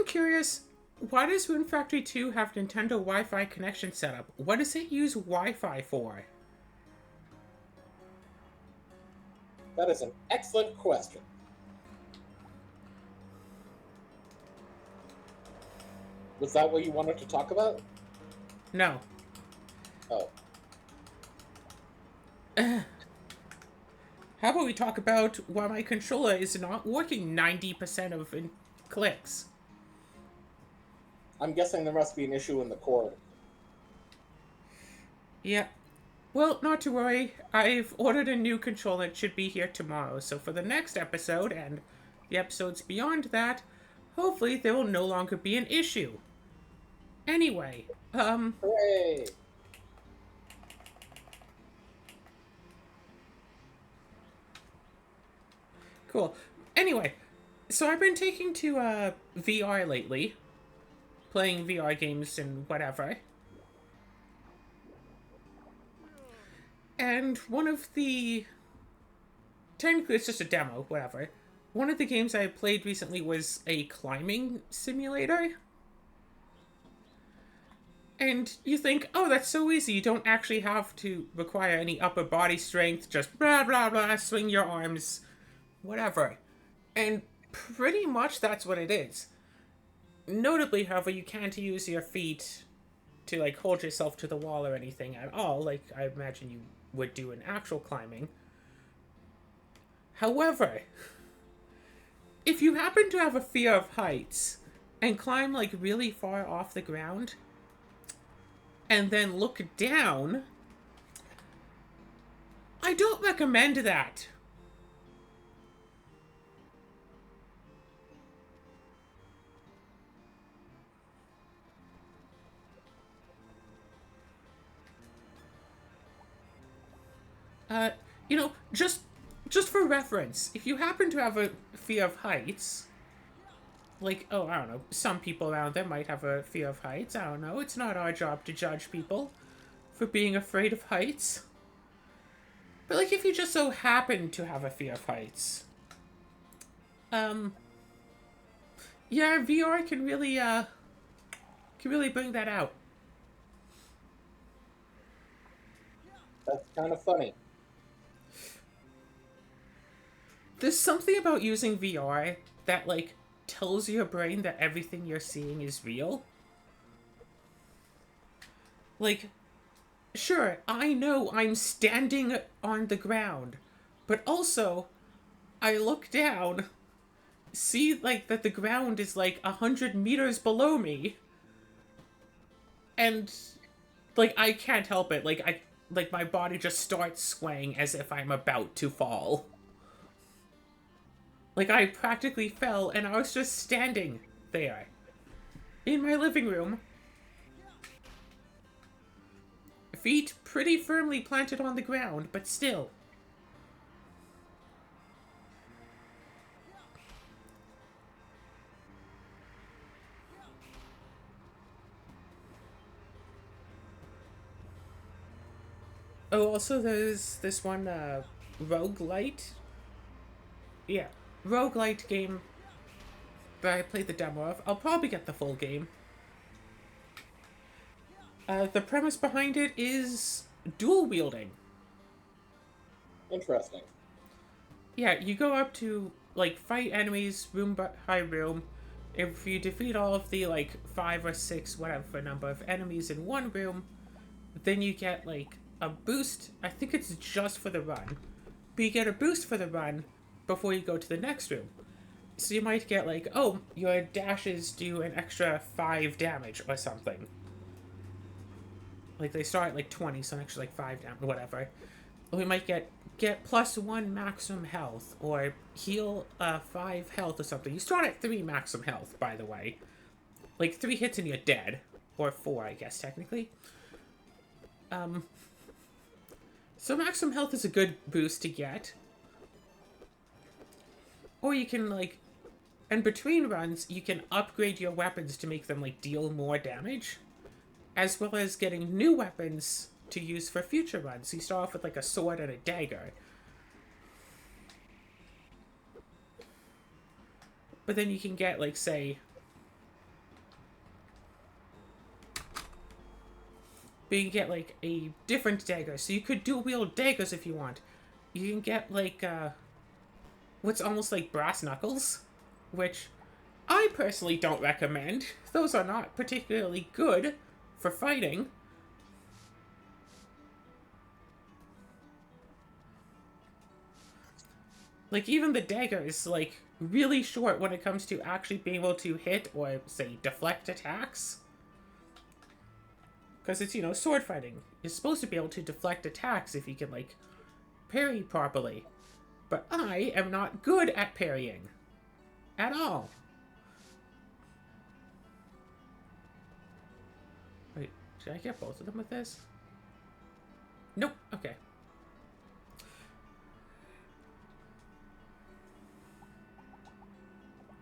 curious, why does Rune Factory 2 have Nintendo Wi-Fi connection set up? What does it use Wi-Fi for? That is an excellent question. Was that what you wanted to talk about? No. Oh. How about we talk about why my controller is not working 90% of clicks? I'm guessing there must be an issue in the cord. Yeah. Well, not to worry. I've ordered a new controller. It should be here tomorrow. So for the next episode and the episodes beyond that, hopefully there will no longer be an issue. Anyway, Hooray! cool. Anyway, so I've been taking to VR lately, playing VR games and whatever. And one of the... Technically, it's just a demo, whatever. One of the games I played recently was a climbing simulator. And you think, oh, that's so easy. You don't actually have to require any upper body strength. Just blah, blah, blah, swing your arms, whatever. And pretty much that's what it is. Notably, however, you can't use your feet to, like, hold yourself to the wall or anything at all, like I imagine you would do in actual climbing. However, if you happen to have a fear of heights and climb, like, really far off the ground, and then look down, I don't recommend that. You know, just for reference, if you happen to have a fear of heights, like, oh, I don't know, some people around there might have a fear of heights, I don't know, it's not our job to judge people for being afraid of heights. But, like, if you just so happen to have a fear of heights, yeah, VR can really bring that out. That's kind of funny. There's something about using VR that, like, tells your brain that everything you're seeing is real. Like, sure, I know I'm standing on the ground, but also, I look down, see, like, that the ground is, like, 100 meters below me, and, like, I can't help it. Like, my body just starts swaying as if I'm about to fall. Like, I practically fell, and I was just standing there, in my living room, feet pretty firmly planted on the ground, but still. Oh, also there's this one, roguelite. Yeah, roguelite game that I played the demo of. I'll probably get the full game. The premise behind it is dual wielding. Interesting. Yeah, you go up to, like, fight enemies room by room. If you defeat all of the, like, 5 or 6, whatever number of enemies in one room, then you get, like, a boost. I think it's just for the run. But you get a boost for the run before you go to the next room. So you might get, like, oh, your dashes do an extra 5 damage or something. Like, they start at, like, 20, so an extra, like, 5 damage, whatever. Or we might get +1 maximum health, or heal 5 health or something. You start at 3 maximum health, by the way. Like, 3 hits and you're dead. Or 4, I guess, technically. So maximum health is a good boost to get. Or you can, like... And between runs, you can upgrade your weapons to make them, like, deal more damage. As well as getting new weapons to use for future runs. So you start off with, like, a sword and a dagger. But then you can get, like, say, But you can get like a different dagger. So you could dual wield daggers if you want. You can get like what's almost like brass knuckles, which I personally don't recommend. Those are not particularly good for fighting. Like, even the dagger is, like, really short when it comes to actually being able to hit or, say, deflect attacks. Because it's, sword fighting. You're supposed to be able to deflect attacks if you can, like, parry properly. But I am not good at parrying. At all. Wait, should I get both of them with this? Nope, okay.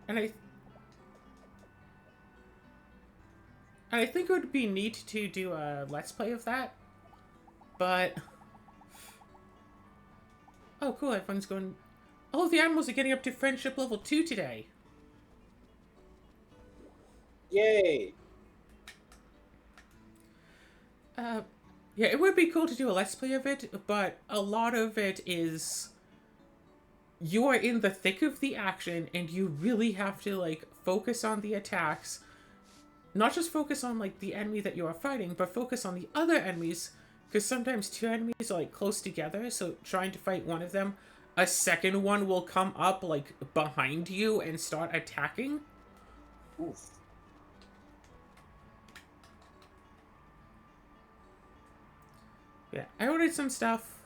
And I think it would be neat to do a let's play of that. But oh cool, everyone's going. Oh, the animals are getting up to friendship level 2 today. Yay! Yeah, it would be cool to do a let's play of it, but a lot of it is you are in the thick of the action and you really have to like focus on the attacks. Not just focus on like the enemy that you are fighting, but focus on the other enemies, because sometimes two enemies are like close together, so trying to fight one of them, a second one will come up like behind you and start attacking. Oof. Yeah, I ordered some stuff.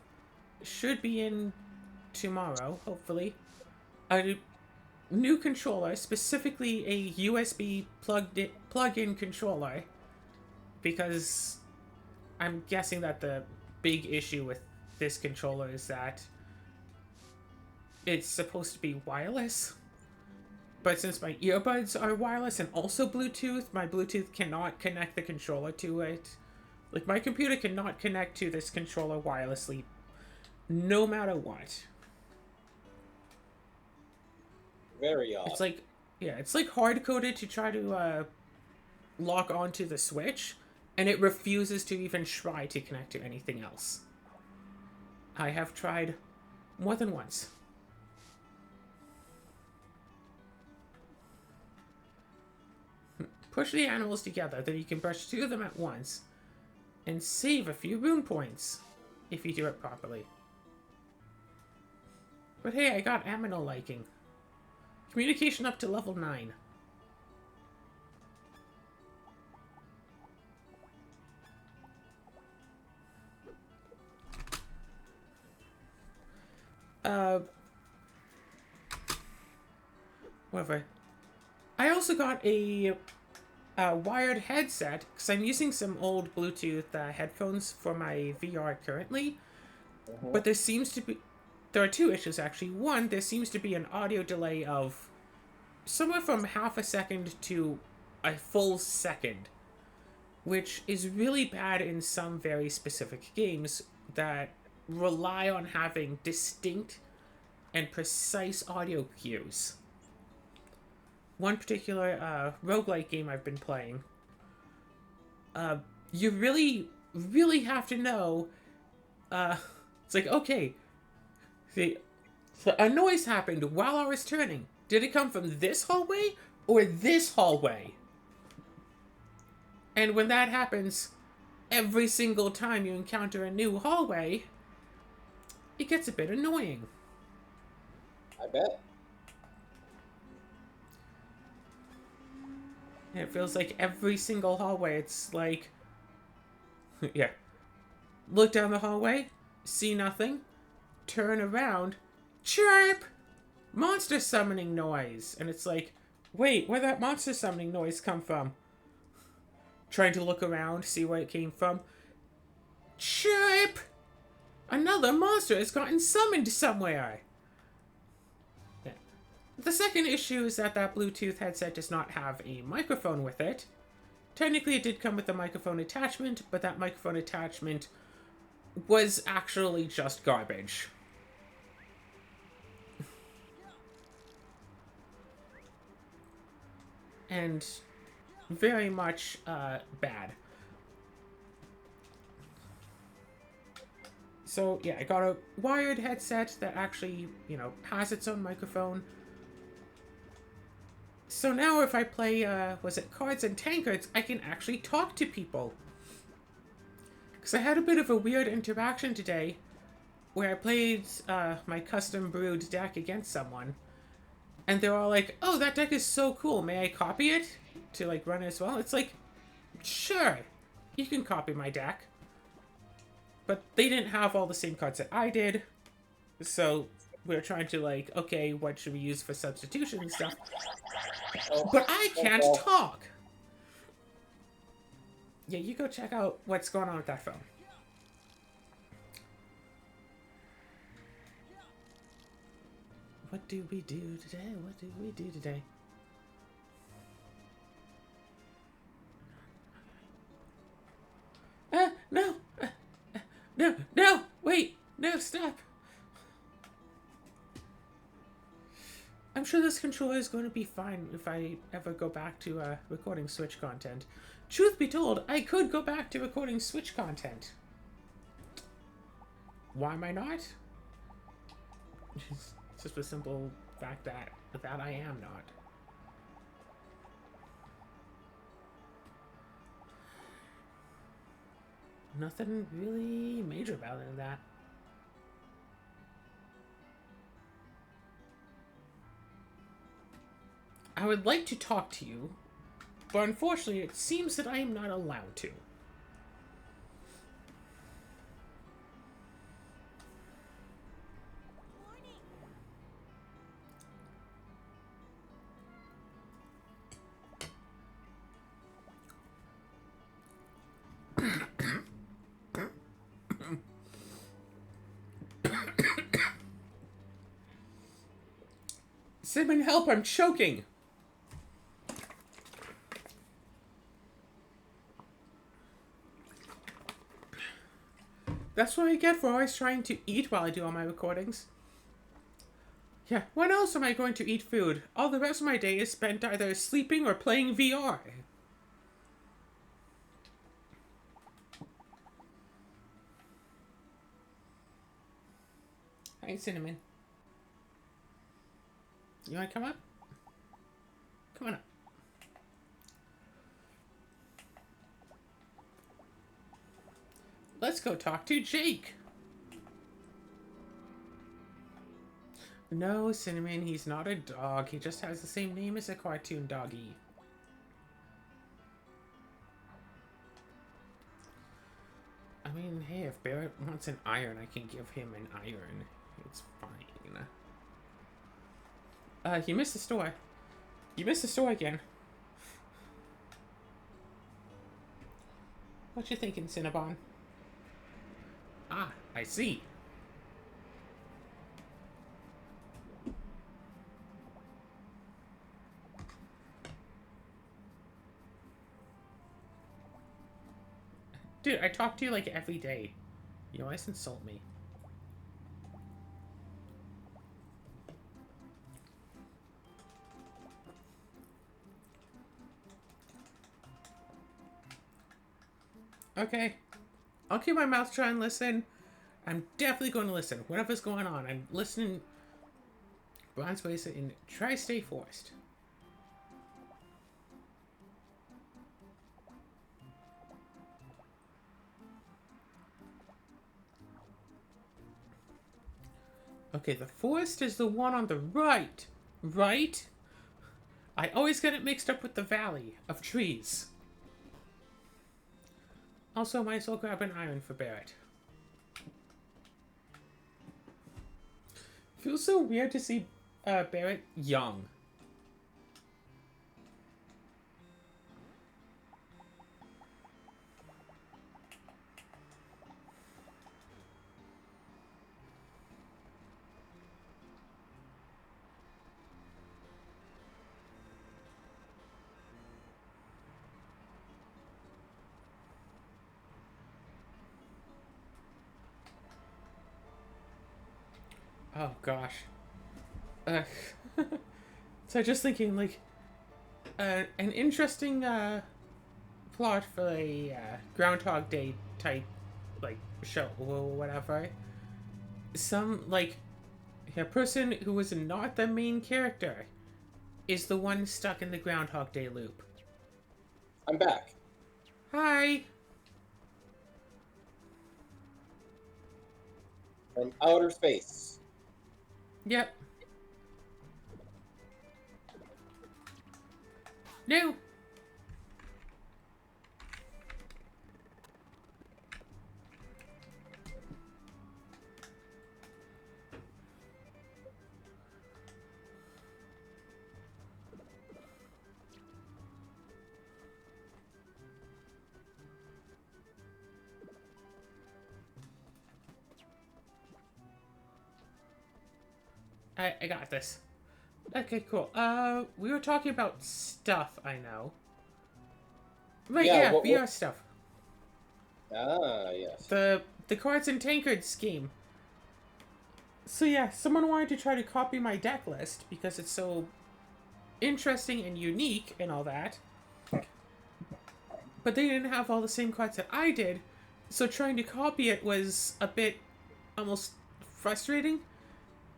Should be in tomorrow, hopefully. A new controller, specifically a USB plug-in controller, because I'm guessing that the big issue with this controller is that it's supposed to be wireless. But since my earbuds are wireless and also Bluetooth, my Bluetooth cannot connect the controller to it. Like, my computer cannot connect to this controller wirelessly, no matter what. Very odd. It's like, yeah, it's like hard-coded to try to lock onto the Switch, and it refuses to even try to connect to anything else. I have tried more than once. Push the animals together, then you can brush two of them at once, and save a few rune points, if you do it properly. But hey, I got Amino liking. Communication up to level 9. Whatever. I also got a wired headset, because I'm using some old Bluetooth headphones for my VR currently. But there are two issues actually. One, there seems to be an audio delay of somewhere from half a second to a full second, which is really bad in some very specific games that rely on having distinct and precise audio cues. One particular roguelike game I've been playing, you really, really have to know. It's like, okay, a noise happened while I was turning. Did it come from this hallway or this hallway? And when that happens, every single time you encounter a new hallway, it gets a bit annoying. I bet. And it feels like every single hallway, it's like, yeah. Look down the hallway, see nothing, turn around, chirp! Monster summoning noise. And it's like, wait, where'd that monster summoning noise come from? Trying to look around, see where it came from. Chirp! Another monster has gotten summoned somewhere. Yeah. The second issue is that Bluetooth headset does not have a microphone with it. Technically, it did come with a microphone attachment, but that microphone attachment was actually just garbage. And very much bad. So yeah, I got a wired headset that actually, has its own microphone. So now if I play, was it Cards and Tankards, I can actually talk to people. Because I had a bit of a weird interaction today where I played my custom brewed deck against someone. And they're all like, oh, that deck is so cool. May I copy it to like run as well? It's like, sure, you can copy my deck. But they didn't have all the same cards that I did. So we were trying to like, okay, what should we use for substitution and stuff? But I can't talk. Yeah, you go check out what's going on with that phone. What do we do today? What do we do today? No! No! No! Wait! No, stop! I'm sure this controller is going to be fine if I ever go back to recording Switch content. Truth be told, I could go back to recording Switch content. Why am I not? It's just a simple fact that I am not. Nothing really major about it, that. I would like to talk to you, but unfortunately it seems that I am not allowed to. Simon, help! I'm choking! That's what I get for always trying to eat while I do all my recordings. Yeah, when else am I going to eat food? All the rest of my day is spent either sleeping or playing VR. Hi, Cinnamon. You want to come up? Come on up. Let's go talk to Jake. No, Cinnamon, he's not a dog. He just has the same name as a cartoon doggy. I mean, hey, if Barrett wants an iron, I can give him an iron. It's fine. You missed the store. You missed the store again. What you thinking, Cinnabon? Ah, I see. Dude, I talk to you like every day. You always insult me. Okay. I'll keep my mouth shut and listen. I'm definitely going to listen. Whatever's going on, I'm listening. Bronze Basin in Tri-State Forest. Okay, the forest is the one on the right. Right? I always get it mixed up with the valley of trees. Also, might as well grab an iron for Barrett. Feels so weird to see Barrett young. Oh gosh. So just thinking, like, an interesting plot for a Groundhog Day type, like, show or whatever. some, like, a person who was not the main character is the one stuck in the Groundhog Day loop. I'm back. Hi! From outer space. Yep. No! I got this. Okay, cool. We were talking about stuff, I know. Right, Yeah, yeah, what, VR stuff. Ah, yes. The cards and tankards scheme. So yeah, someone wanted to try to copy my deck list because it's so interesting and unique and all that. But they didn't have all the same cards that I did, so trying to copy it was a bit almost frustrating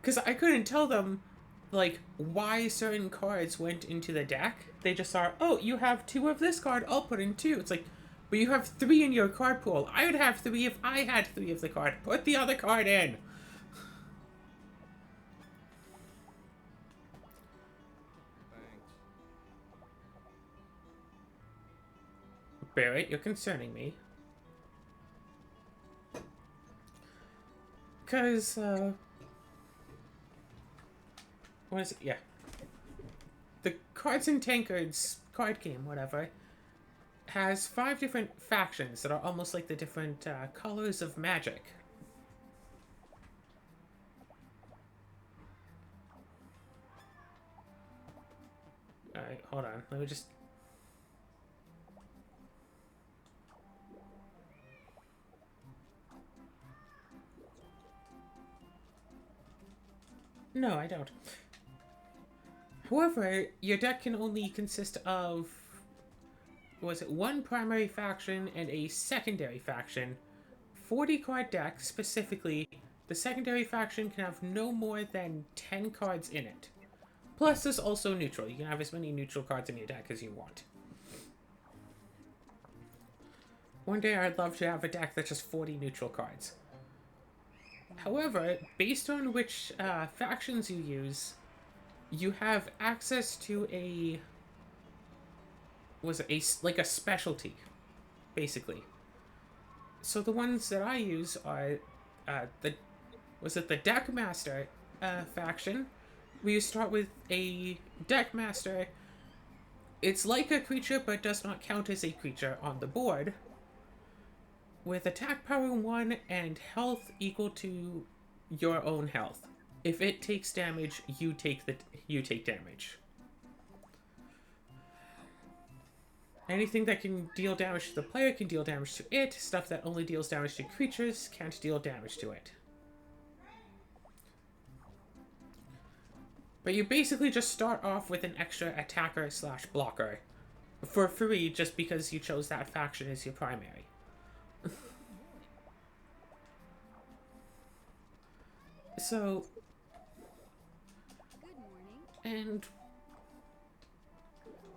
because I couldn't tell them like why certain cards went into the deck. They just saw, oh, you have 2 of this card, I'll put in 2. It's like, but you have 3 in your card pool. I would have 3 if I had 3 of the card. Put the other card in. Barrett, you're concerning me. Because, what is it? Yeah. The Cards and Tankards card game, whatever, has 5 different factions that are almost like the different colors of magic. Alright, hold on. Let me just... No, I don't. However, your deck can only consist of... Was it 1 primary faction and a secondary faction? 40 card deck, specifically, the secondary faction can have no more than 10 cards in it. Plus, there's also neutral. You can have as many neutral cards in your deck as you want. One day I'd love to have a deck that's just 40 neutral cards. However, based on which factions you use, you have access to a... Was it like a specialty, basically. So the ones that I use are the Deck Master faction, where you start with a Deck Master. It's like a creature, but does not count as a creature on the board, with attack power 1 and health equal to your own health. If it takes damage, you take damage. Anything that can deal damage to the player can deal damage to it. Stuff that only deals damage to creatures can't deal damage to it. But you basically just start off with an extra attacker slash blocker for free just because you chose that faction as your primary. So... And...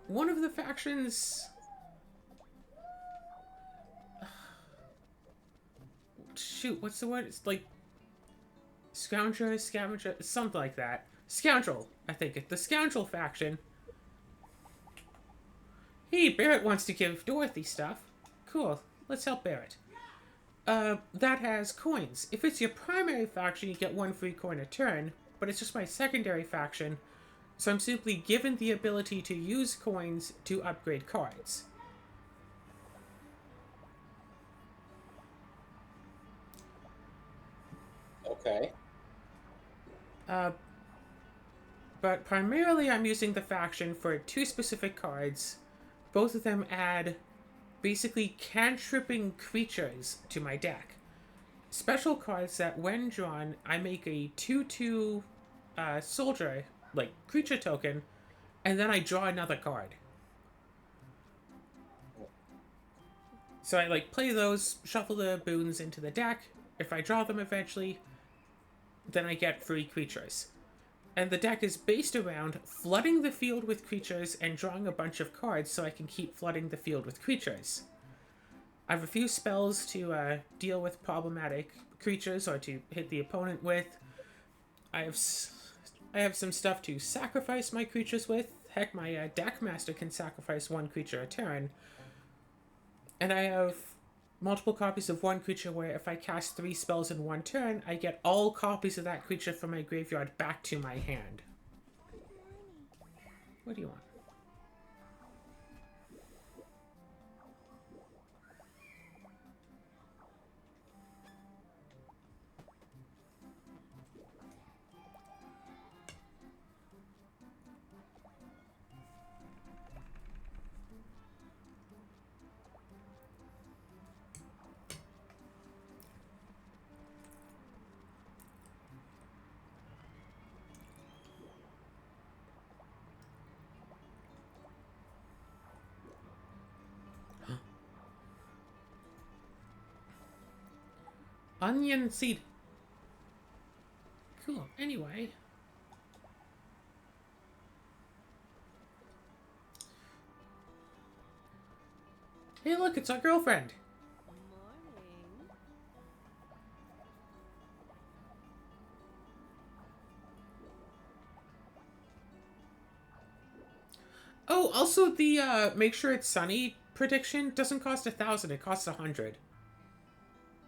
One of the factions... Shoot, what's the word? It's like... Scavenger, something like that. Scoundrel, I think. The Scoundrel faction. Hey, Barrett wants to give Dorothy stuff. Cool, let's help Barrett. That has coins. If it's your primary faction, you get 1 free coin a turn, but it's just my secondary faction, so I'm simply given the ability to use coins to upgrade cards. Okay. But primarily I'm using the faction for 2 specific cards. Both of them add basically cantripping creatures to my deck. Special cards that when drawn, I make a 2/2 soldier, like creature token, and then I draw another card. So I like play those, shuffle the boons into the deck. If I draw them eventually, then I get 3 creatures. And the deck is based around flooding the field with creatures and drawing a bunch of cards so I can keep flooding the field with creatures. I have a few spells to deal with problematic creatures or to hit the opponent with. I have some stuff to sacrifice my creatures with. Heck, my deck master can sacrifice 1 creature a turn. And I have multiple copies of 1 creature where if I cast 3 spells in 1 turn, I get all copies of that creature from my graveyard back to my hand. What do you want? Onion seed. Cool. Anyway. Hey, look, it's our girlfriend. Morning. Oh, also the make sure it's sunny prediction doesn't cost 1,000, it costs 100.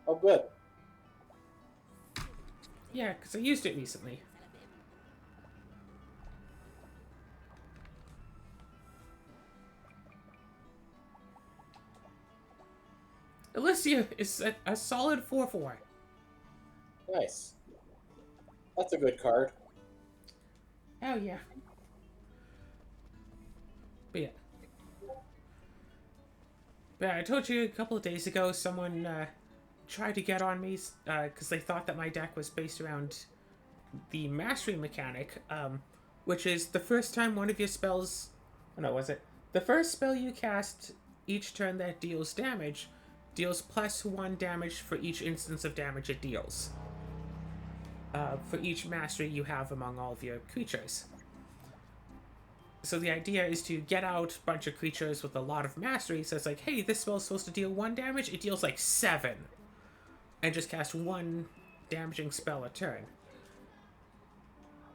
Oh, good. Yeah, because I used it recently. Alicia is a solid 4/4. Nice. That's a good card. Oh, yeah. But yeah. But I told you a couple of days ago someone tried to get on me because they thought that my deck was based around the mastery mechanic, which is the first time one of your spells. Oh, no, was it? The first spell you cast each turn that deals damage deals +1 damage for each instance of damage it deals. For each mastery you have among all of your creatures. So the idea is to get out a bunch of creatures with a lot of mastery. So it's like, hey, this spell's supposed to deal 1 damage. It deals like 7. And just cast 1 damaging spell a turn.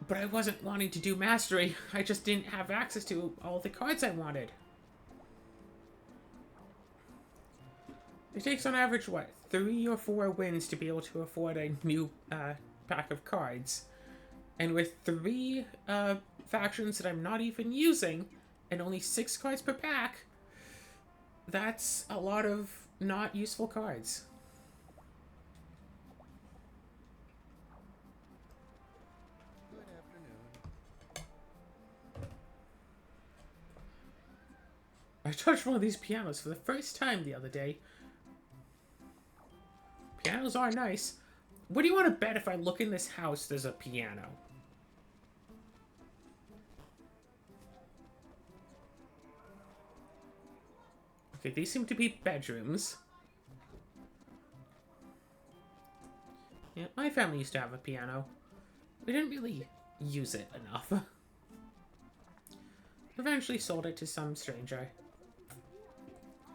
But I wasn't wanting to do mastery. I just didn't have access to all the cards I wanted. It takes on average, what, 3 or 4 wins to be able to afford a new pack of cards. And with 3 factions that I'm not even using, and only 6 cards per pack, that's a lot of not useful cards. Good afternoon. I touched one of these pianos for the first time the other day. Pianos are nice. What do you want to bet if I look in this house there's a piano? Okay, these seem to be bedrooms. Yeah, my family used to have a piano. We didn't really use it enough. Eventually sold it to some stranger. Good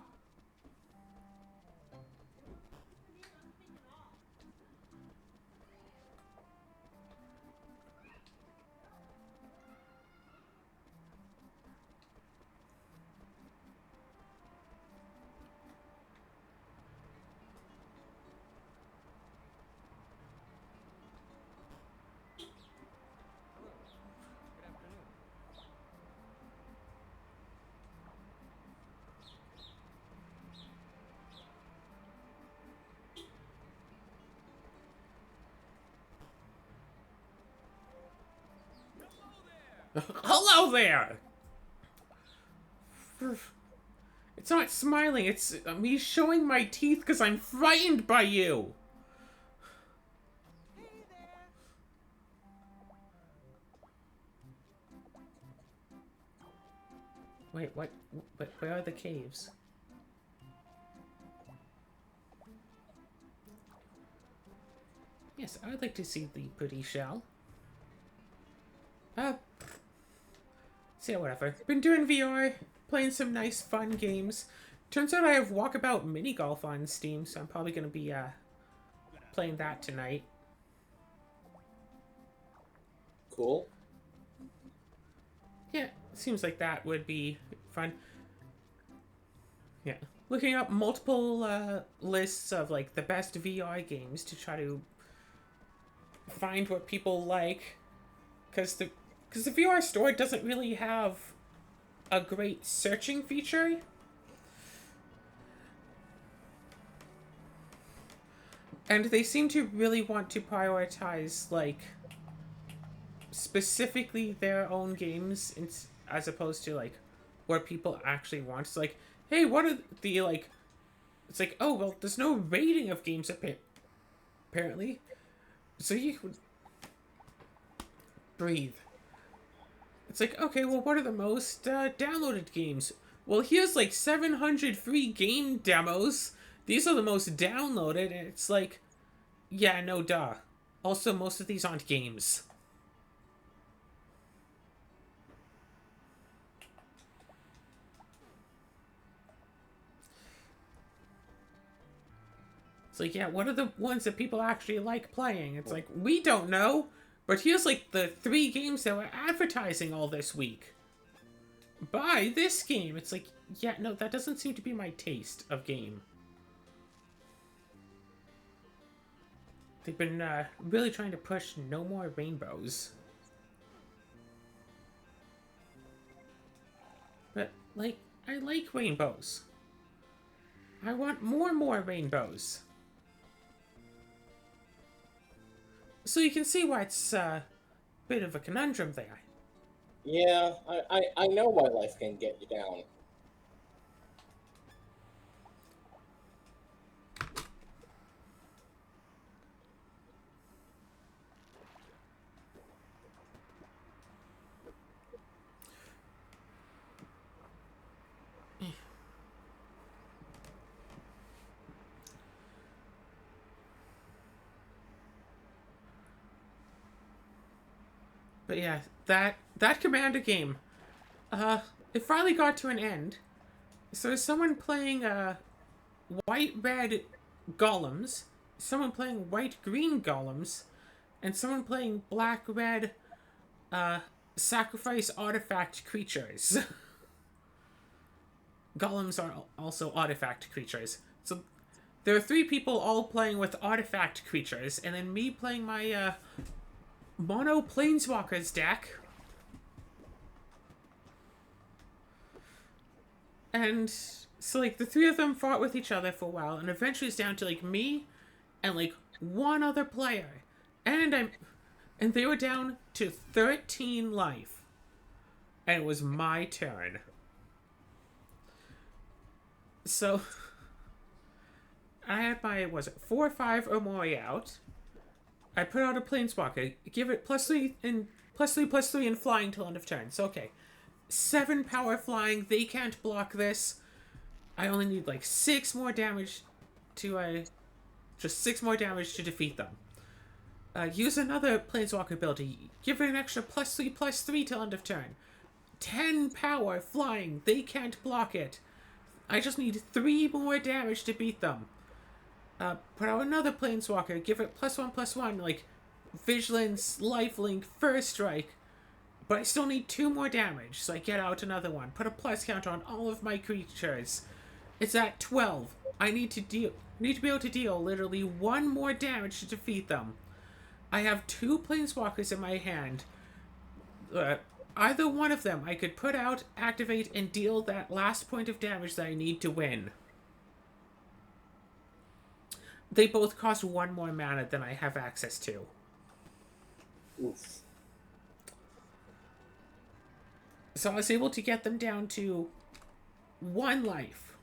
afternoon. Hello there! It's not smiling, it's me showing my teeth because I'm frightened by you! Hey there. Wait, what? Where are the caves? Yes, I'd like to see the pretty shell. Uh, so yeah, whatever. Been doing VR, playing some nice fun games. Turns out I have Walkabout Mini Golf on Steam, so I'm probably gonna be playing that tonight. Cool. Yeah, seems like that would be fun. Yeah, looking up multiple lists of like the best VR games to try to find what people like, because the VR store doesn't really have a great searching feature. And they seem to really want to prioritize like specifically their own games as opposed to like what people actually want. It's like, hey, what are the like? It's like, oh well, there's no rating of games apparently, so you would breathe. It's like, okay, well, what are the most downloaded games? Well, here's like 700 free game demos. These are the most downloaded, and it's like, yeah, no, duh. Also, most of these aren't games. It's like, yeah, what are the ones that people actually like playing? It's like, we don't know, but here's like the 3 games that we're advertising all this week. Buy this game. It's like, yeah, no, that doesn't seem to be my taste of game. They've been really trying to push no more rainbows. But, like, I like rainbows. I want more rainbows. So you can see why it's a bit of a conundrum there. Yeah, I know why life can get you down. But yeah, that Commander game, it finally got to an end. So there's someone playing white-red golems, someone playing white-green golems, and someone playing black-red sacrifice artifact creatures. Golems are also artifact creatures. So there are 3 people all playing with artifact creatures, and then me playing my mono planeswalkers deck. And so like the 3 of them fought with each other for a while, and eventually it's down to like me and like one other player. And they were down to 13 life. And it was my turn. So I had my, was it 4 or 5 or more out. I put out a planeswalker, give it +3 and +3/+3 and flying till end of turn. So okay. 7 power flying, they can't block this. I only need like 6 more damage to just 6 more damage to defeat them. Use another planeswalker ability. Give it an extra +3/+3 till end of turn. 10 power flying, they can't block it. I just need 3 more damage to beat them. Put out another planeswalker, give it +1/+1, like vigilance, lifelink, first strike. But I still need 2 more damage, so I get out another one. Put a plus counter on all of my creatures. It's at 12. I need to be able to deal literally 1 more damage to defeat them. I have 2 planeswalkers in my hand. Either one of them I could put out, activate, and deal that last point of damage that I need to win. They both cost 1 more mana than I have access to. Oof. So I was able to get them down to 1 life.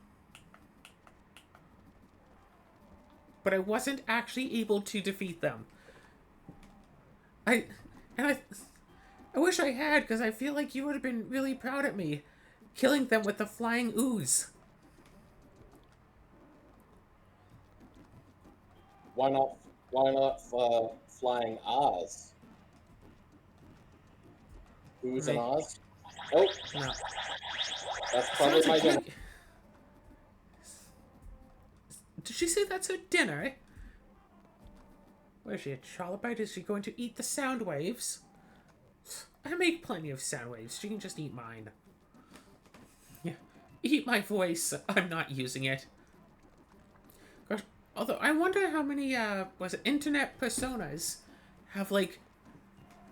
But I wasn't actually able to defeat them. I wish I had, because I feel like you would have been really proud of me, killing them with the flying ooze. Why not? Why not flying Oz? Who's an Right. Oz? Oh, No. that's probably Sounds my like dinner. you. Did she say that's her dinner? Where is she? A Chalobite? Is she going to eat the sound waves? I make plenty of sound waves. She can just eat mine. Yeah. Eat my voice. I'm not using it. Gosh, although I wonder how many was it internet personas have like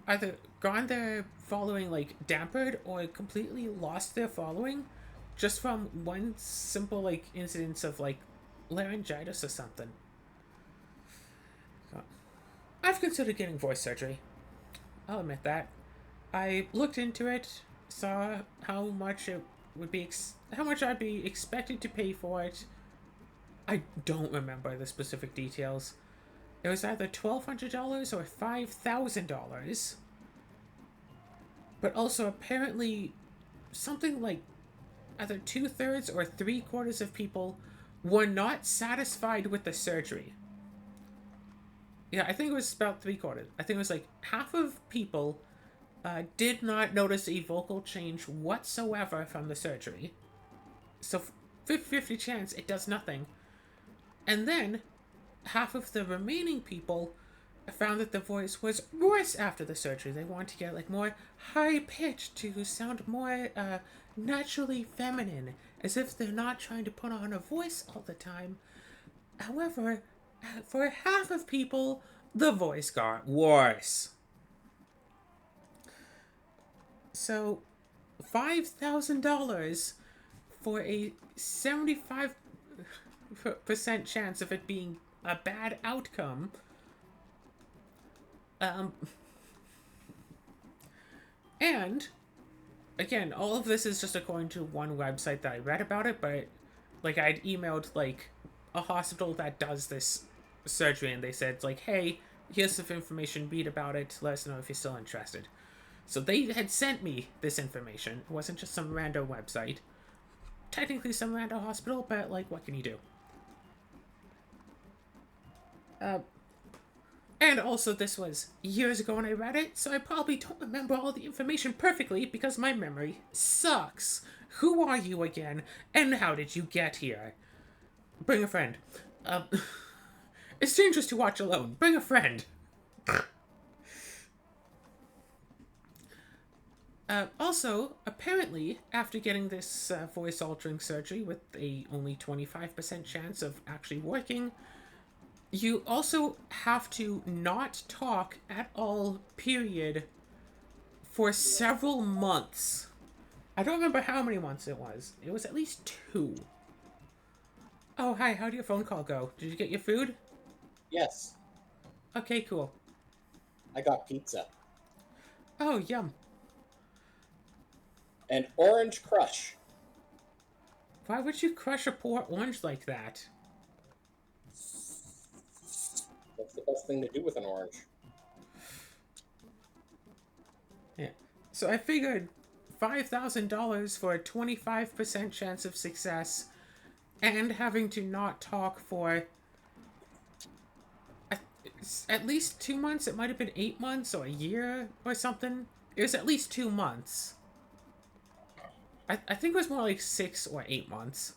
either gone their following like dampered or completely lost their following just from one simple like incidence of like laryngitis or something. So, I've considered getting voice surgery. I'll admit that. I looked into it, saw how much it would be, how much I'd be expected to pay for it. I don't remember the specific details. It was either $1,200 or $5,000. But also, apparently, something like either 2/3 or 3/4 of people were not satisfied with the surgery. Yeah, I think it was about 3/4. I think it was like half of people did not notice a vocal change whatsoever from the surgery. So 50-50 chance it does nothing. And then half of the remaining people found that the voice was worse after the surgery. They wanted to get like more high pitched to sound more naturally feminine, as if they're not trying to put on a voice all the time. However, for half of people, the voice got worse. So, $5,000 for a 75% chance of it being a bad outcome. Um, and again, all of this is just according to one website that I read about it, but like I'd emailed like a hospital that does this surgery, and they said like, hey, here's some information, read about it, let us know if you're still interested. So they had sent me this information. It wasn't just some random website. Technically some random hospital, but like, what can you do? And also, this was years ago when I read it, so I probably don't remember all the information perfectly because my memory sucks. Who are you again? And how did you get here? Bring a friend. Um, it's dangerous to watch alone. Bring a friend. Also, apparently, after getting this voice-altering surgery with a only 25% chance of actually working, you also have to not talk at all, period, for several months. I don't remember how many months it was. It was at least 2. Oh, hi, how'd your phone call go? Did you get your food? Yes, Okay, cool. I got pizza. Oh, yum. And Orange Crush. Why would you crush a poor orange like that? That's the best thing to do with an orange. Yeah. So I figured $5,000 for a 25% chance of success and having to not talk for at least 2 months. It might have been 8 months or a year or something. It was at least 2 months. I think it was more like 6 or 8 months.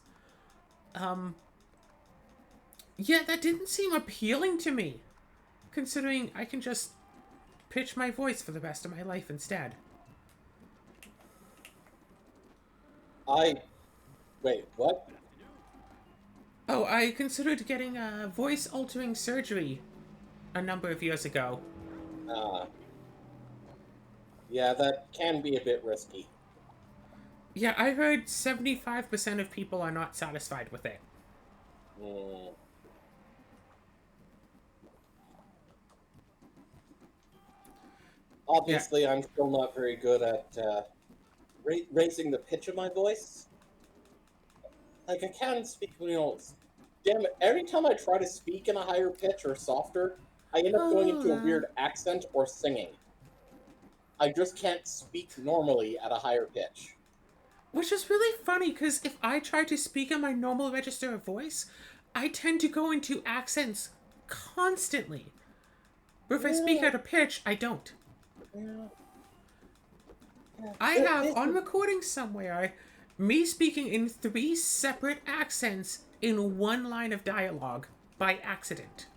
Yeah, that didn't seem appealing to me, considering I can just pitch my voice for the rest of my life instead. Wait, what? Oh, I considered getting a voice-altering surgery a number of years ago. Uh, yeah, that can be a bit risky. Yeah, I heard 75% of people are not satisfied with it. Mm. Yeah. Obviously, I'm still not very good at raising the pitch of my voice. Like, I can't speak, damn it, every time I try to speak in a higher pitch or softer, I end up going into a weird accent or singing. I just can't speak normally at a higher pitch. Which is really funny, because if I try to speak in my normal register of voice, I tend to go into accents constantly. But if I speak out of pitch, I don't. Yeah. Yeah. I have on recording somewhere me speaking in 3 separate accents in one line of dialogue by accident.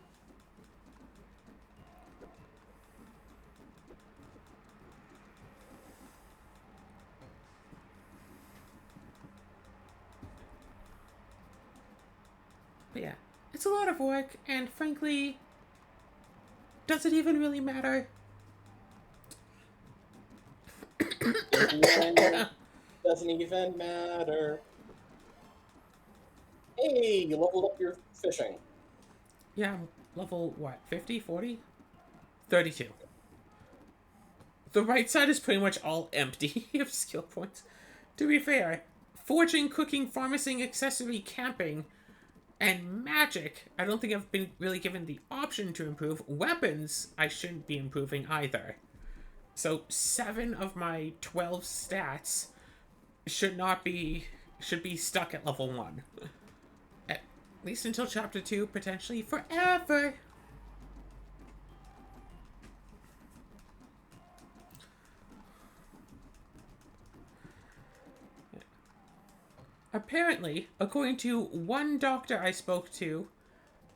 But yeah, it's a lot of work, and frankly, does it even really matter? In the end, doesn't even matter. Hey, you leveled up your fishing. Yeah, I'm level, what, 50, 40? 32. The right side is pretty much all empty of skill points. To be fair, forging, cooking, pharmacing, accessory, camping, and magic, I don't think I've been really given the option to improve. Weapons, I shouldn't be improving either. So 7 of my 12 stats should be stuck at level 1. At least until chapter 2, potentially forever. Apparently, according to one doctor I spoke to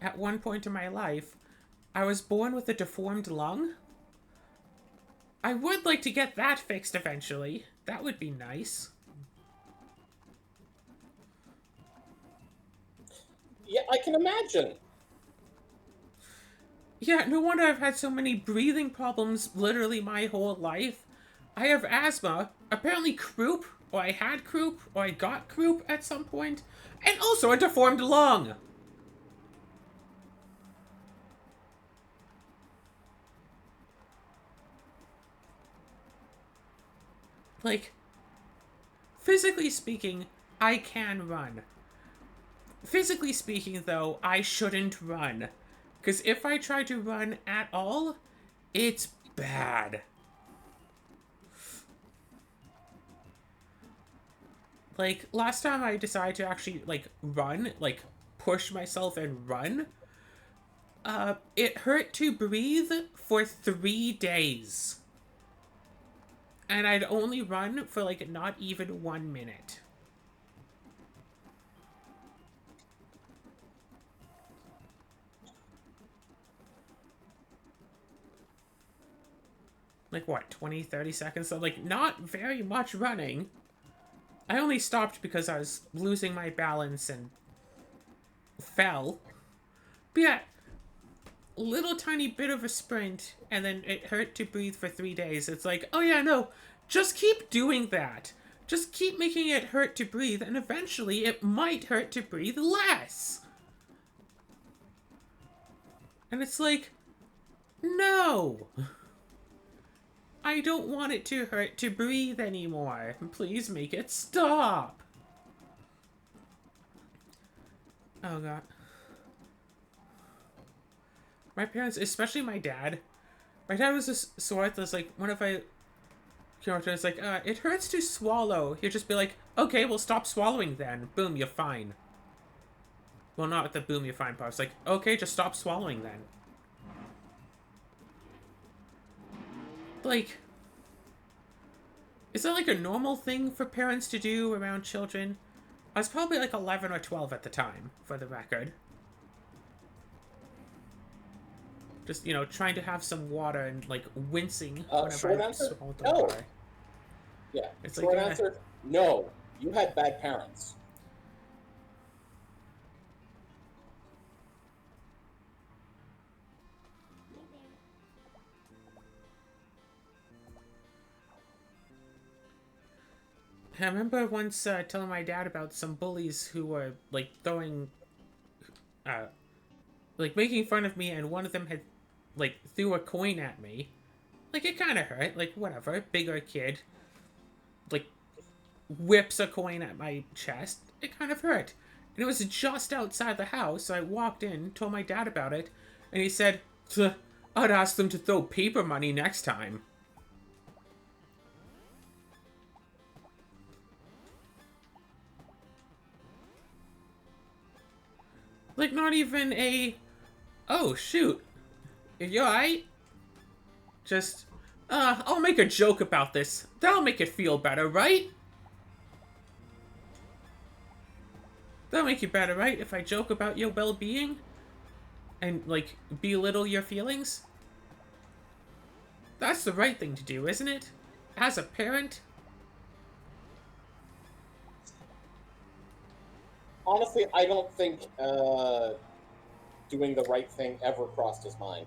at one point in my life, I was born with a deformed lung. I would like to get that fixed eventually. That would be nice. Yeah, I can imagine. Yeah, no wonder I've had so many breathing problems literally my whole life. I have asthma, apparently croup, or I had croup, or I got croup at some point, and also a deformed lung. Like, physically speaking, I can run. Physically speaking, though, I shouldn't run. Because if I try to run at all, it's bad. Like, last time I decided to actually, like, run, like, push myself and run, it hurt to breathe for 3 days. And I'd only run for, like, not even 1 minute. Like, what, 20, 30 seconds? So, like, not very much running. I only stopped because I was losing my balance and fell. But yeah, little tiny bit of a sprint, and then it hurt to breathe for 3 days. It's like, oh yeah, no, just keep doing that. Just keep making it hurt to breathe, and eventually it might hurt to breathe less. And it's like, no. I don't want it to hurt to breathe anymore. Please make it stop. Oh god. My parents, especially my dad was a sort that's like, one of my characters, like, it hurts to swallow. He'll just be like, okay, well, stop swallowing then. Boom, you're fine. Well, not with the boom, you're fine part. It's like, okay, just stop swallowing then. Like, is that like a normal thing for parents to do around children? I was probably like 11 or 12 at the time, for the record. Just, you know, trying to have some water and, like, wincing whenever Short I answer, swallowed the no. water. Yeah, It's short like, answer, no. You had bad parents. I remember once telling my dad about some bullies who were, like, throwing, like, making fun of me, and one of them had, like, threw a coin at me. Like, it kind of hurt. Like, whatever. Bigger kid. Like, whips a coin at my chest. It kind of hurt. And it was just outside the house, so I walked in, told my dad about it, and he said, I'd ask them to throw paper money next time. Like, not even a, oh, shoot, you alright? Just, I'll make a joke about this. That'll make it feel better, right? That'll make you better, right? If I joke about your well-being and, like, belittle your feelings? That's the right thing to do, isn't it? As a parent? Honestly, I don't think doing the right thing ever crossed his mind.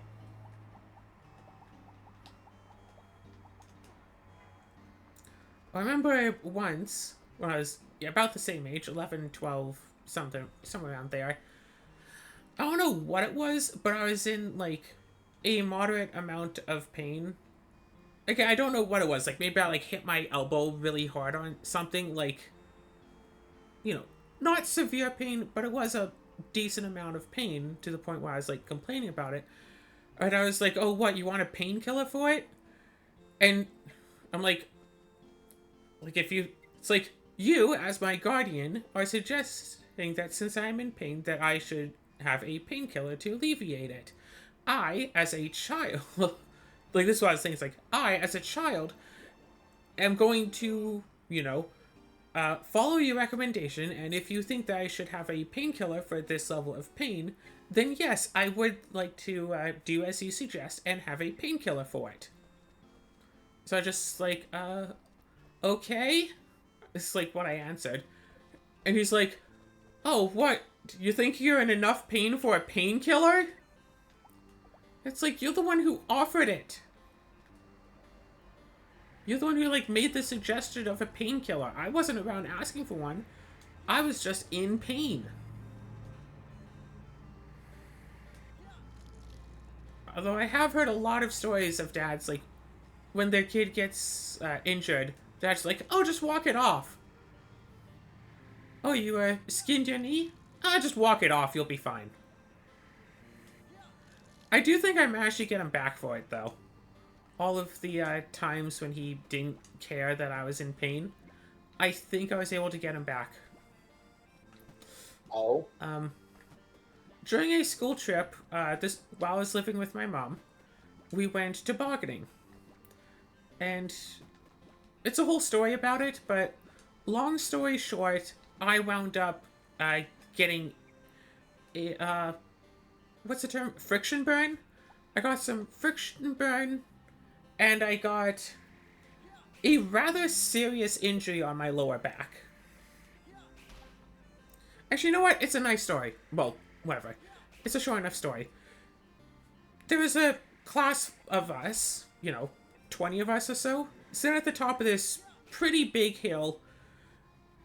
I remember once, when I was about the same age, 11, 12, something, somewhere around there. I don't know what it was, but I was in, like, a moderate amount of pain. Like, I don't know what it was. Like, maybe I, like, hit my elbow really hard on something, like, you know, not severe pain, but it was a decent amount of pain to the point where I was, like, complaining about it. And I was like, oh, what, you want a painkiller for it? And I'm like, if you, it's like, you, as my guardian, are suggesting that since I'm in pain, that I should have a painkiller to alleviate it. I, as a child, like, this is what I was saying, it's like, I, as a child, am going to, follow your recommendation, and if you think that I should have a painkiller for this level of pain, then yes, I would like to do as you suggest and have a painkiller for it. So I just, like, okay? This is, like, what I answered. And he's like, oh, what? You think you're in enough pain for a painkiller? It's like, you're the one who offered it. You're the one who, like, made the suggestion of a painkiller. I wasn't around asking for one. I was just in pain. Although I have heard a lot of stories of dads, like, when their kid gets injured, dad's like, oh, just walk it off. Oh, you skinned your knee? Just walk it off, you'll be fine. I do think I managed to get him back for it, though. All of the times when he didn't care that I was in pain, I think I was able to get him back. Oh? During a school trip, while I was living with my mom, we went tobogganing. And it's a whole story about it, but long story short, I wound up getting a, what's the term? Friction burn? I got some friction burn, and I got a rather serious injury on my lower back. Actually, you know what? It's a nice story. Well, whatever. It's a short enough story. There was a class of us, 20 of us or so, sitting at the top of this pretty big hill.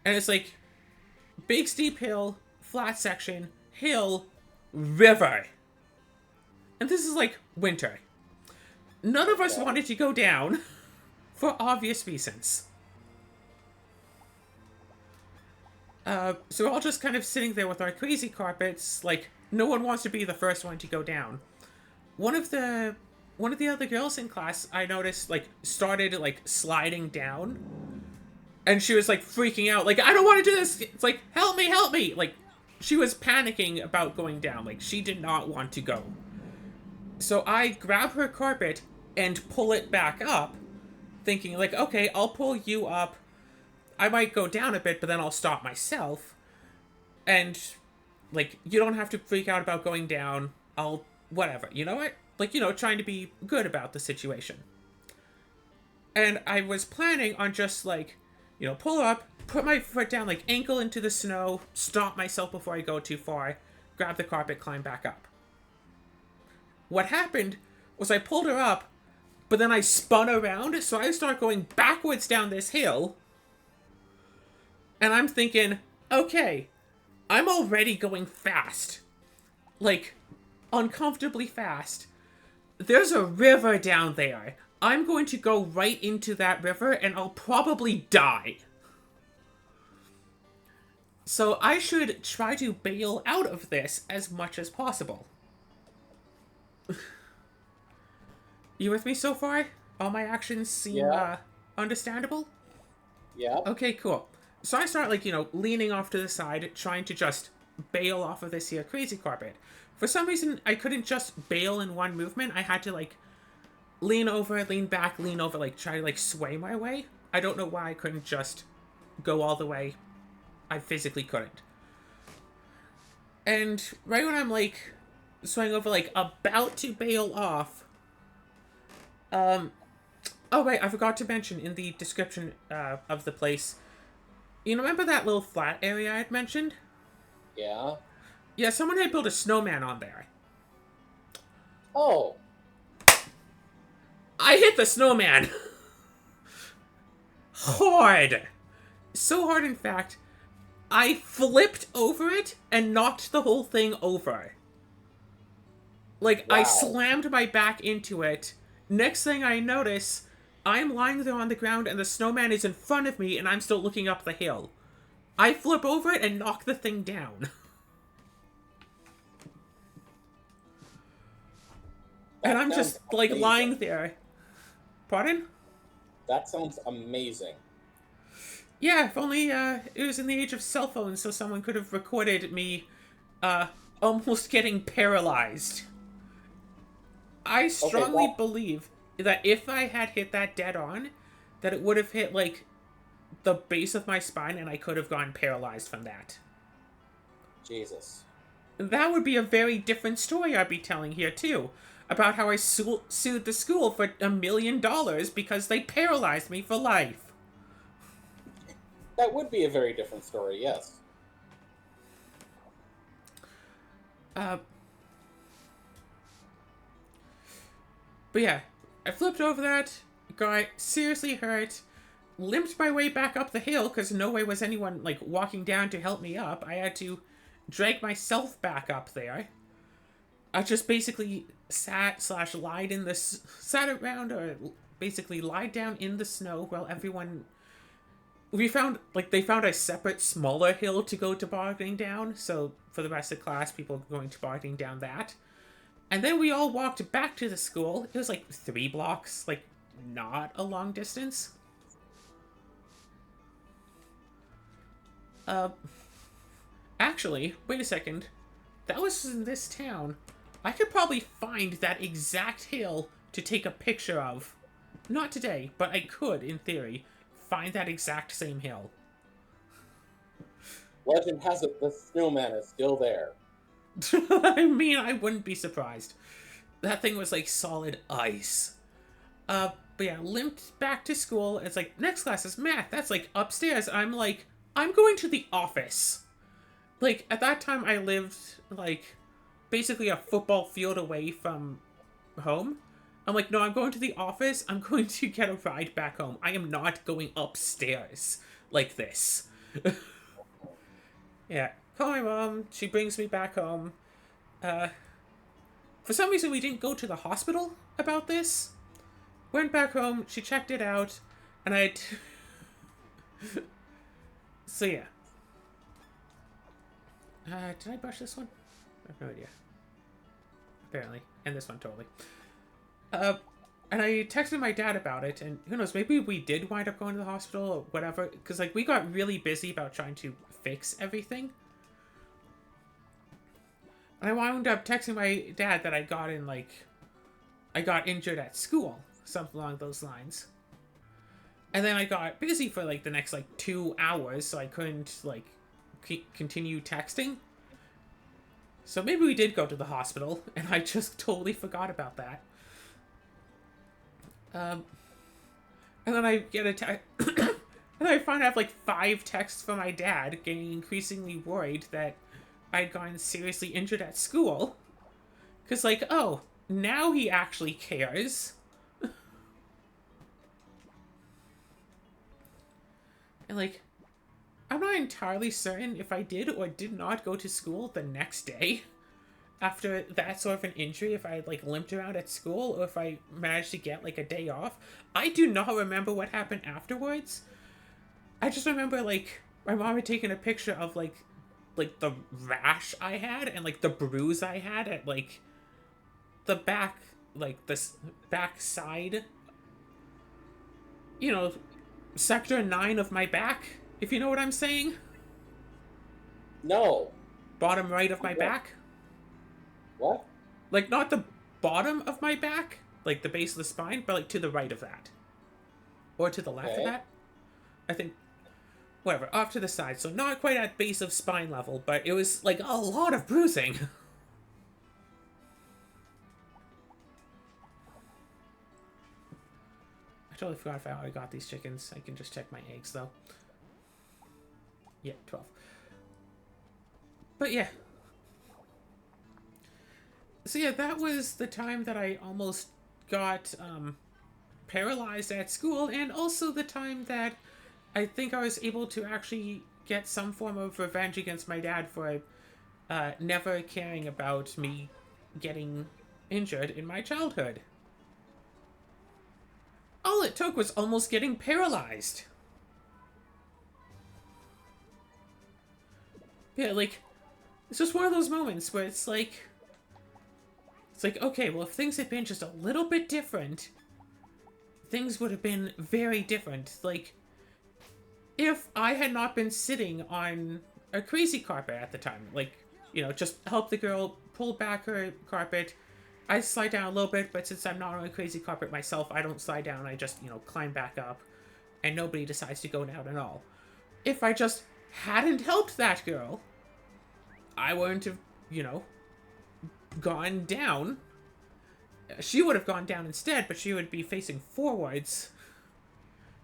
And it's like, big steep hill, flat section, hill, river. And this is like winter. None of us wanted to go down for obvious reasons. So we're all just kind of sitting there with our crazy carpets, like, no one wants to be the first one to go down. One of the other girls in class, I noticed, like, started, like, sliding down. And she was, like, freaking out, like, I don't want to do this! It's like, help me, help me! Like, she was panicking about going down. Like, she did not want to go. So I grab her carpet and pull it back up, thinking, like, okay, I'll pull you up. I might go down a bit, but then I'll stop myself. And, like, you don't have to freak out about going down. I'll, whatever, you know what? Like, trying to be good about the situation. And I was planning on just, like, pull up, put my foot down, like, ankle into the snow, stop myself before I go too far, grab the carpet, climb back up. What happened was I pulled her up, but then I spun around, so I start going backwards down this hill. And I'm thinking, okay, I'm already going fast. Like, uncomfortably fast. There's a river down there. I'm going to go right into that river and I'll probably die. So I should try to bail out of this as much as possible. You with me so far? All my actions seem understandable? Yeah. Okay, cool. So I start, like, leaning off to the side, trying to just bail off of this here crazy carpet. For some reason, I couldn't just bail in one movement. I had to, like, lean over, lean back, lean over, like try to like sway my way. I don't know why I couldn't just go all the way. I physically couldn't. And right when I'm like swaying over, like about to bail off, oh wait, I forgot to mention in the description of the place. You remember that little flat area I had mentioned? Yeah. Yeah, someone had built a snowman on there. Oh. I hit the snowman! Hard! So hard, in fact, I flipped over it and knocked the whole thing over. Like, Wow. I slammed my back into it. Next thing I notice, I'm lying there on the ground and the snowman is in front of me and I'm still looking up the hill. I flip over it and knock the thing down. And I'm just, like, amazing. lying there. Pardon? That sounds amazing. Yeah, if only it was in the age of cell phones so someone could have recorded me almost getting paralyzed. I strongly believe that if I had hit that dead on, that it would have hit, like, the base of my spine and I could have gone paralyzed from that. Jesus. That would be a very different story I'd be telling here, too. About how I sued the school for $1 million because they paralyzed me for life. That would be a very different story, yes. But yeah, I flipped over that, got seriously hurt, limped my way back up the hill because no way was anyone, like, walking down to help me up. I had to drag myself back up there. I just basically sat around, or basically lied down in the snow while everyone... they found a separate, smaller hill to go tobogganing down, so for the rest of the class, people were going tobogganing down that. And then we all walked back to the school. It was like 3 blocks, like, not a long distance. Actually, wait a second. That was in this town. I could probably find that exact hill to take a picture of. Not today, but I could, in theory, find that exact same hill. Legend has it the snowman is still there. I mean, I wouldn't be surprised. That thing was like solid ice. But yeah, limped back to school. It's like, next class is math. That's like upstairs. I'm like, I'm going to the office. Like, at that time I lived, like, basically a football field away from home. I'm like, no, I'm going to the office. I'm going to get a ride back home. I am not going upstairs like this. Yeah. Call my mom. She brings me back home. For some reason, we didn't go to the hospital about this. Went back home. She checked it out. And I... So, yeah. Did I brush this one? I have no idea. Apparently. And this one, totally. And I texted my dad about it, and who knows, maybe we did wind up going to the hospital or whatever, because, like, we got really busy about trying to fix everything. And I wound up texting my dad that I got injured at school, something along those lines. And then I got busy for, like, the next, like, 2 hours, so I couldn't, like, continue texting. So maybe we did go to the hospital, and I just totally forgot about that. And then I get a text, and I find I have like 5 texts from my dad, getting increasingly worried that I'd gotten seriously injured at school. Cause like, oh, now he actually cares. And like, I'm not entirely certain if I did or did not go to school the next day after that sort of an injury, if I had, like, limped around at school, or if I managed to get, like, a day off. I do not remember what happened afterwards. I just remember, like, my mom had taken a picture of, like the rash I had, and, like, the bruise I had at, like, the back, like, the back side, you know, sector 9 of my back, if you know what I'm saying. No. Bottom right of my back. What? Like, not the bottom of my back, like the base of the spine, but like to the right of that, or to the left of Okay. that. I think whatever, off to the side. So not quite at base of spine level, but it was like a lot of bruising. I totally forgot if I already got these chickens. I can just check my eggs though. Yeah, 12. But yeah. So yeah, that was the time that I almost got paralyzed at school, and also the time that I think I was able to actually get some form of revenge against my dad for never caring about me getting injured in my childhood. All it took was almost getting paralyzed. Yeah, like, it's just one of those moments where it's like, okay, well, if things had been just a little bit different, things would have been very different. Like, if I had not been sitting on a crazy carpet at the time, like, just help the girl pull back her carpet. I slide down a little bit, but since I'm not on a crazy carpet myself, I don't slide down. I just, climb back up, and nobody decides to go down at all. If I just hadn't helped that girl, I wouldn't have, gone down. She would have gone down instead, but she would be facing forwards.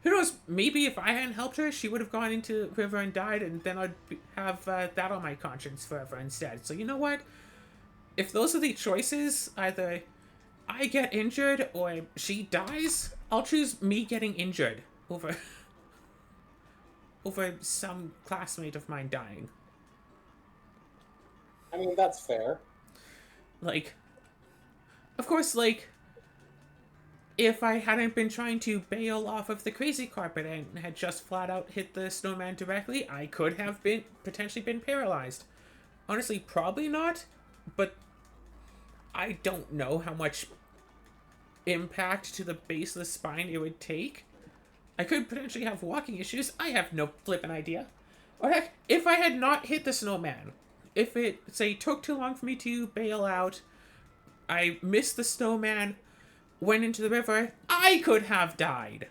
Who knows? Maybe if I hadn't helped her, she would have gone into the river and died, and then I'd have that on my conscience forever instead. So you know what? If those are the choices, either I get injured or she dies, I'll choose me getting injured over over some classmate of mine dying. I mean, that's fair. Like, of course, like, if I hadn't been trying to bail off of the crazy carpet and had just flat out hit the snowman directly, I could have been potentially been paralyzed. Honestly, probably not, but I don't know how much impact to the base of the spine it would take. I could potentially have walking issues. I have no flippin' idea. Or heck, if I had not hit the snowman, if it, say, took too long for me to bail out, I missed the snowman, went into the river, I could have died.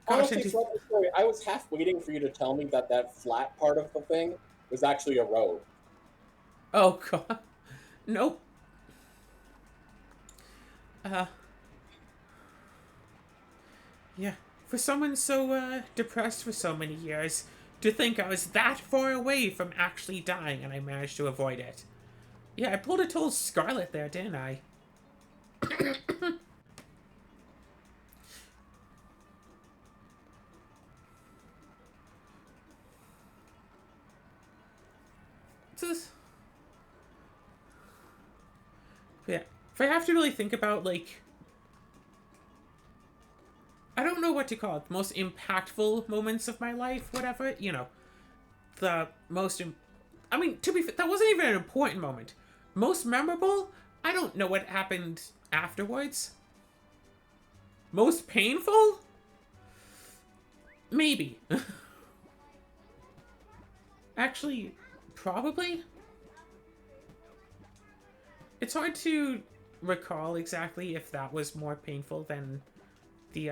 Honestly, throughout the story, I was half waiting for you to tell me that that flat part of the thing was actually a road. Oh god. Nope. Yeah. For someone so depressed for so many years, to think I was that far away from actually dying and I managed to avoid it. Yeah, I pulled a total Scarlet there, didn't I? Just... Yeah. If I have to really think about, like... I don't know what to call it. The most impactful moments of my life, whatever. The most... I mean, to be fair, that wasn't even an important moment. Most memorable? I don't know what happened afterwards. Most painful? Maybe. Actually, probably. It's hard to recall exactly if that was more painful than the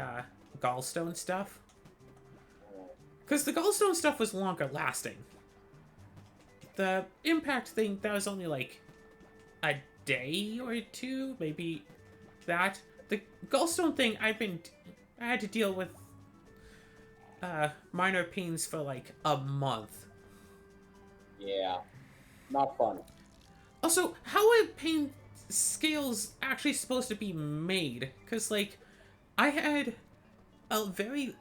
gallstone stuff. Because the gallstone stuff was longer lasting. The impact thing, that was only like a day or two, maybe that. The gallstone thing, I had to deal with minor pains for like a month. Yeah, not fun. Also, how are pain scales actually supposed to be made? Because, like, I had a very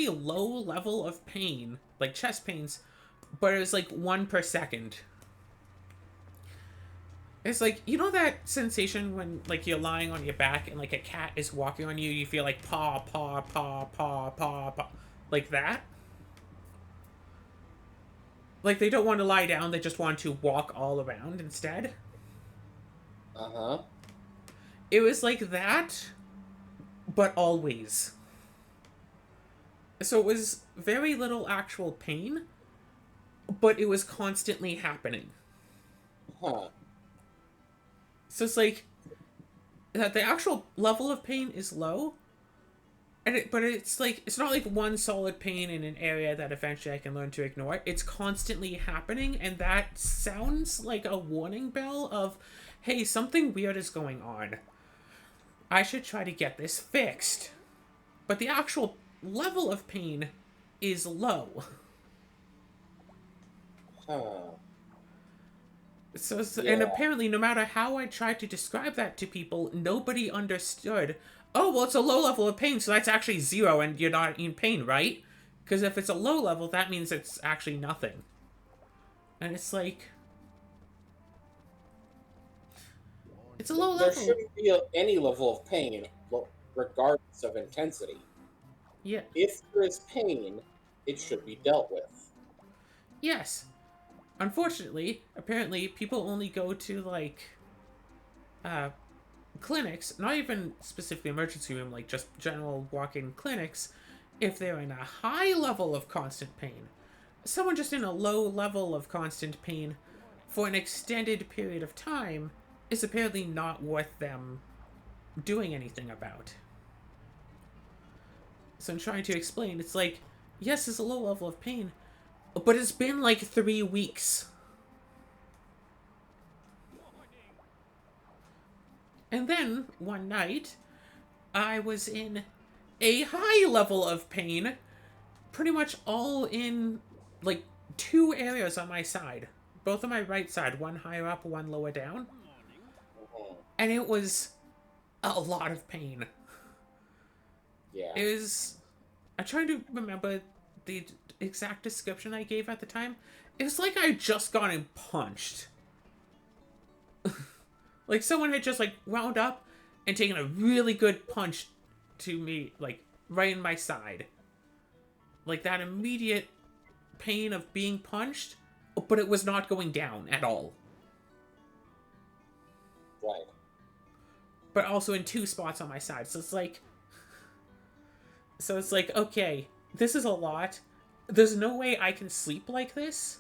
low level of pain, like chest pains, but it was like 1 per second. It's like, that sensation when, like, you're lying on your back and, like, a cat is walking on you, you feel like paw, paw, paw, paw, paw, paw, like that? Like, they don't want to lie down, they just want to walk all around instead. Uh-huh. It was like that, but always. So it was very little actual pain, but it was constantly happening. Huh. So it's like that the actual level of pain is low, but it's like it's not like one solid pain in an area that eventually I can learn to ignore. It's constantly happening, and that sounds like a warning bell of, hey, something weird is going on. I should try to get this fixed. But the actual level of pain is low. Huh. And Yeah. apparently, no matter how I tried to describe that to people, nobody understood. Oh, well, it's a low level of pain, so that's actually zero, and you're not in pain, right? Because if it's a low level, that means it's actually nothing. And it's like, it's a low There level. shouldn't be any level of pain, regardless of intensity. Yeah. If there is pain, it should be dealt with. Yes. Unfortunately, apparently, people only go to, like, uh, clinics, not even specifically emergency room, like just general walk-in clinics, if they're in a high level of constant pain. Someone just in a low level of constant pain for an extended period of time is apparently not worth them doing anything about. So I'm trying to explain, it's like, yes, it's a low level of pain, but it's been like 3 weeks. And then one night, I was in a high level of pain, pretty much all in like two areas on my side, both on my right side, one higher up, one lower down, Mhm. and it was a lot of pain. Yeah. It was. I'm trying to remember the exact description I gave at the time. It was like I had just gotten punched. Like someone had just like wound up and taken a really good punch to me, like right in my side. Like that immediate pain of being punched, but it was not going down at all. Right. But also in two spots on my side. So it's like, okay, this is a lot. There's no way I can sleep like this.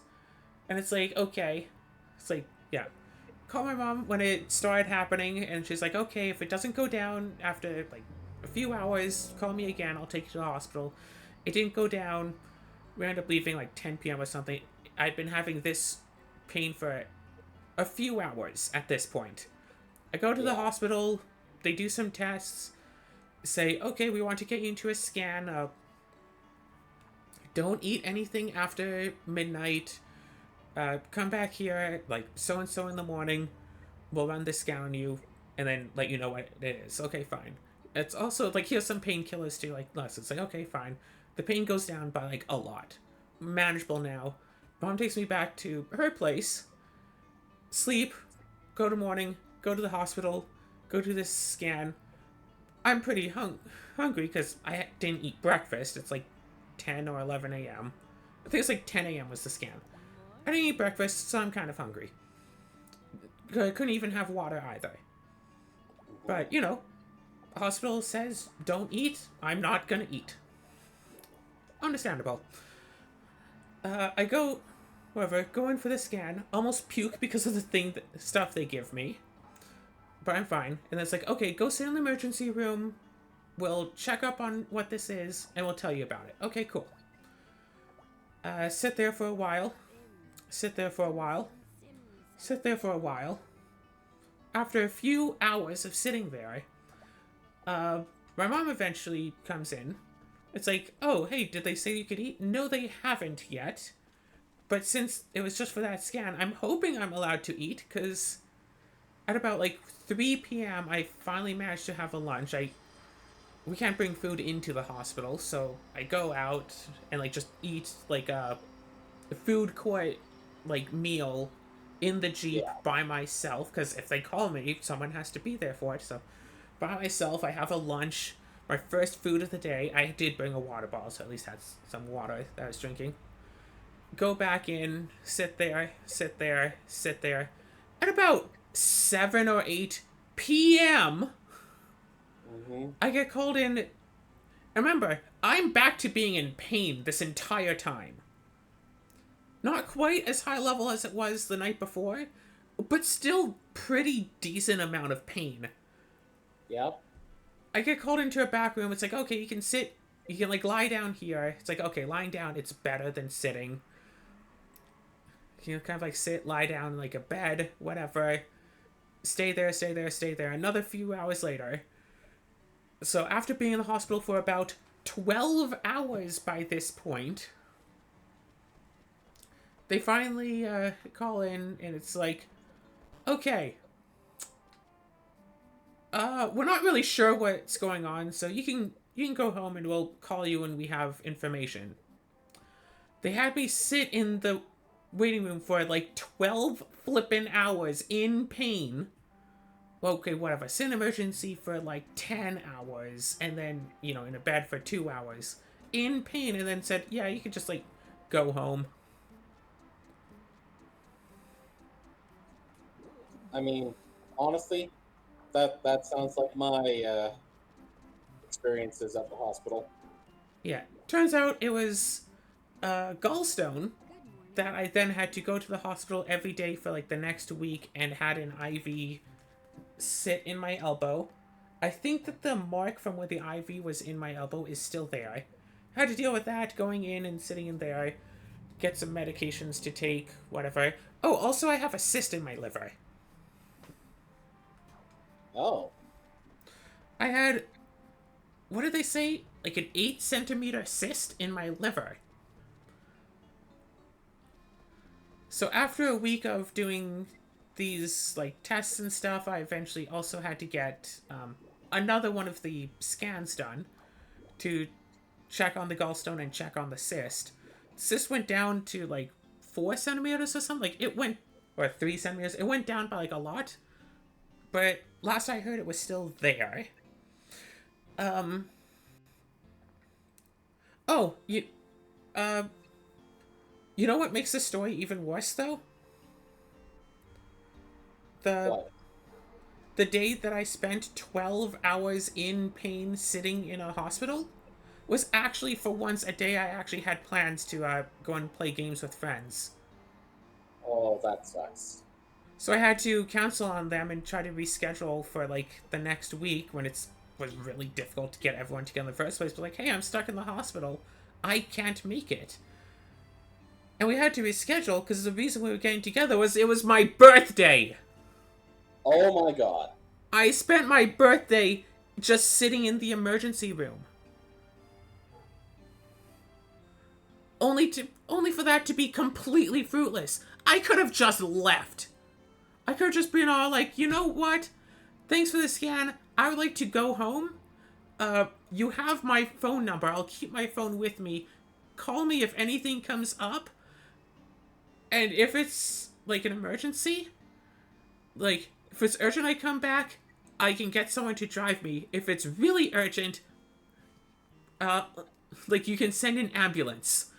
And it's like, okay. It's like, yeah. Call my mom when it started happening, and she's like, okay, if it doesn't go down after like a few hours, call me again. I'll take you to the hospital. It didn't go down. We ended up leaving like 10 p.m. or something. I'd been having this pain for a few hours at this point. I go to the Yeah. hospital. They do some tests. Say, okay, we want to get you into a scan. Don't eat anything after midnight. Come back here like so and so in the morning. We'll run the scan on you, and then let you know what it is. Okay, fine. It's also like here's some painkillers too, like less. It's like okay, fine. The pain goes down by like a lot, manageable now. Mom takes me back to her place. Sleep, go to morning, go to the hospital, go to this scan. I'm pretty hungry because I didn't eat breakfast. It's like 10 or 11 a.m. I think it's like 10 a.m. was the scan. I didn't eat breakfast, so I'm kind of hungry. I couldn't even have water either. But, you know, the hospital says don't eat. I'm not gonna eat. Understandable. I go, go in for the scan. Almost puke because of stuff they give me. But I'm fine. And it's like, okay, go sit in the emergency room. We'll check up on what this is, and we'll tell you about it. Okay, cool. Sit there for a while. Sit there for a while. Sit there for a while. After a few hours of sitting there, my mom eventually comes in. It's like, oh, hey, did they say you could eat? No, they haven't yet. But since it was just for that scan, I'm hoping I'm allowed to eat, because at about like 3 p.m., I finally managed to have a lunch. We can't bring food into the hospital, so I go out and like just eat like a food court like meal in the Jeep Yeah. by myself, because if they call me, someone has to be there for it. So by myself, I have a lunch, my first food of the day. I did bring a water bottle, so at least had some water that I was drinking. Go back in, sit there, sit there, sit there. At about 7 or 8 p.m., Mm-hmm. I get called in, And remember, I'm back to being in pain this entire time. Not quite as high level as it was the night before, but still pretty decent amount of pain. Yep. I get called into a back room. It's like, okay, you can sit, you can like lie down here. It's like, okay, lying down, it's better than sitting. You know, kind of like sit, lie down in like a bed, whatever. Stay there, stay there, stay there. Another few hours later. So after being in the hospital for about 12 hours by this point, they finally call in, and it's like, okay, we're not really sure what's going on, so you can go home and we'll call you when we have information. They had me sit in the waiting room for like 12 flippin' hours in pain. Well, okay, whatever. Sit in emergency for like 10 hours, and then, you know, in a bed for 2 hours. In pain, and then said, yeah, you could just, like, go home. I mean, honestly, that sounds like my experiences at the hospital. Yeah. Turns out it was a gallstone that I then had to go to the hospital every day for, like, the next week and had an IV sit in my elbow. I think that the mark from where the IV was in my elbow is still there. I had to deal with that, going in and sitting in there, get some medications to take, whatever. Oh, also I have a cyst in my liver. Oh. I had, what did they say? Like an 8 centimeter cyst in my liver. So after a week of doing these like tests and stuff, I eventually also had to get another one of the scans done to check on the gallstone and check on the cyst. Cyst went down to like 4 centimeters or something. Like it went, or 3 centimeters. It went down by like a lot. But last I heard, it was still there. Oh, uh, you know what makes the story even worse though? The What? the day that I spent 12 hours in pain sitting in a hospital was actually for once a day I actually had plans to go and play games with friends. Oh, that sucks. So I had to cancel on them and try to reschedule for like the next week when it was really difficult to get everyone together in the first place. But like, hey, I'm stuck in the hospital. I can't make it. And we had to reschedule because the reason we were getting together was it was my birthday. Oh my god. I spent my birthday just sitting in the emergency room. Only for that to be completely fruitless. I could have just left. I could have just been all like, you know what? Thanks for the scan. I would like to go home. You have my phone number. I'll keep my phone with me. Call me if anything comes up. And if it's like an emergency, like if it's urgent I come back, I can get someone to drive me. If it's really urgent, like you can send an ambulance.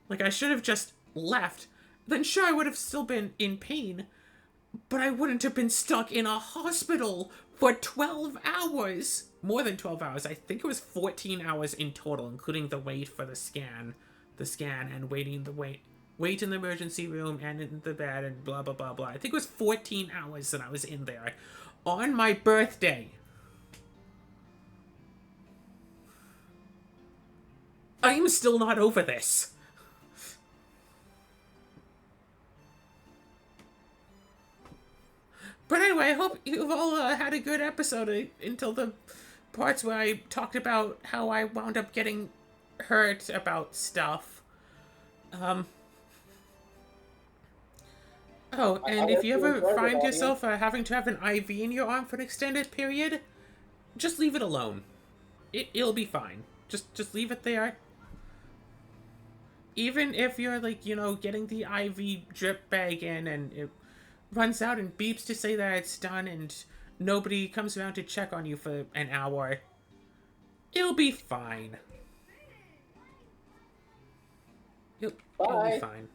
Like I should have just left. Then sure I would have still been in pain, but I wouldn't have been stuck in a hospital for 12 hours. More than 12 hours. I think it was 14 hours in total, including the wait for the scan and wait in the emergency room and in the bed and blah blah blah blah. I think it was 14 hours that I was in there on my birthday. I'm still not over this. But anyway, I hope you've all had a good episode until the parts where I talked about how I wound up getting hurt about stuff. Oh, and if you ever find yourself having to have an IV in your arm for an extended period, just leave it alone. It'll be fine. Just leave it there. Even if you're like, you know, getting the IV drip bag in and it runs out and beeps to say that it's done and nobody comes around to check on you for an hour, it'll be fine. It'll be fine.